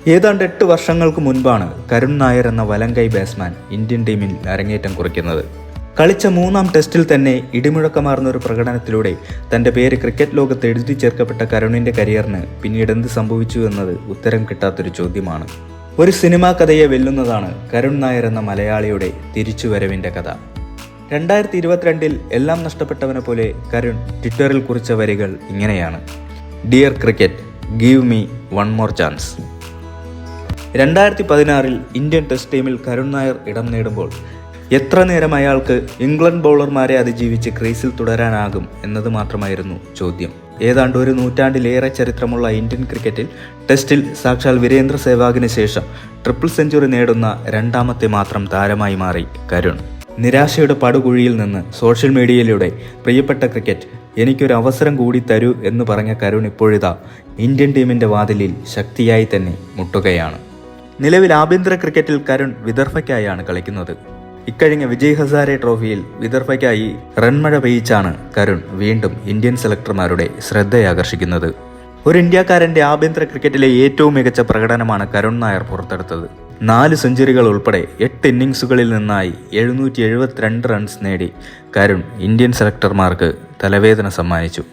ഏതാണ്ട് 8 വർഷങ്ങൾക്ക് മുൻപാണ് കരുൺ നായർ എന്ന വലങ്കൈ ബാറ്റ്സ്മാൻ ഇന്ത്യൻ ടീമിൽ അരങ്ങേറ്റം കുറിക്കുന്നത്. കളിച്ച 3-ാം ടെസ്റ്റിൽ തന്നെ ഇടിമുഴക്കമാർന്ന ഒരു പ്രകടനത്തിലൂടെ തൻ്റെ പേര് ക്രിക്കറ്റ് ലോകത്ത് എഴുതി ചേർക്കപ്പെട്ട കരുണിൻ്റെ കരിയറിന് പിന്നീട് എന്ത് സംഭവിച്ചു എന്നത് ഉത്തരം കിട്ടാത്തൊരു ചോദ്യമാണ്. ഒരു സിനിമാ കഥയെ വെല്ലുന്നതാണ് കരുൺ നായർ എന്ന മലയാളിയുടെ തിരിച്ചുവരവിൻ്റെ കഥ. 2022 എല്ലാം നഷ്ടപ്പെട്ടവനെ പോലെ കരുൺ ട്വിറ്ററിൽ കുറിച്ച വരികൾ ഇങ്ങനെയാണ്: dear cricket, give me one more chance. 2016 Indian test ടീമിൽ കരുൺ നായർ ഇടം നേടുമ്പോൾ എത്ര നേരം അയാൾക്ക് ഇംഗ്ലണ്ട് ബൗളർമാരെ അതിജീവിച്ച് ക്രീസിൽ തുടരാനാകും എന്നത് മാത്രമായിരുന്നു ചോദ്യം. ഏതാണ്ട് ഒരു നൂറ്റാണ്ടിലേറെ ചരിത്രമുള്ള ഇന്ത്യൻ ക്രിക്കറ്റിൽ ടെസ്റ്റിൽ സാക്ഷാൽ വീരേന്ദ്ര സേവാഗിന് ശേഷം ട്രിപ്പിൾ സെഞ്ചുറി നേടുന്ന 2ാമത്തെ മാത്രം താരമായി മാറി കരുൺ. നിരാശയുടെ പടുകുഴിയിൽ നിന്ന് സോഷ്യൽ മീഡിയയിലൂടെ പ്രിയപ്പെട്ട ക്രിക്കറ്റ്, എനിക്കൊരു അവസരം കൂടി തരൂ എന്ന് പറഞ്ഞ കരുൺ ഇപ്പോഴിതാ ഇന്ത്യൻ ടീമിൻ്റെ വാതിലിൽ ശക്തിയായി തന്നെ മുട്ടുകയാണ്. നിലവിൽ ആഭ്യന്തര ക്രിക്കറ്റിൽ കരുൺ വിദർഭയ്ക്കായാണ് കളിക്കുന്നത്. ഇക്കഴിഞ്ഞ വിജയ് ഹസാരെ ട്രോഫിയിൽ വിദർഭയ്ക്കായി റൺമഴ പെയ്യിച്ചാണ് കരുൺ വീണ്ടും ഇന്ത്യൻ സെലക്ടർമാരുടെ ശ്രദ്ധയാകർഷിക്കുന്നത്. ഒരു ഇന്ത്യക്കാരൻ്റെ ആഭ്യന്തര ക്രിക്കറ്റിലെ ഏറ്റവും മികച്ച പ്രകടനമാണ് കരുൺ നായർ പുറത്തെടുത്തത്. 4 സെഞ്ചുറികൾ ഉൾപ്പെടെ 8 ഇന്നിംഗ്സുകളിൽ നിന്നായി 772 റൺസ് നേടി കരുൺ ഇന്ത്യൻ സെലക്ടർമാർക്ക് തലവേദന സമ്മാനിച്ചു.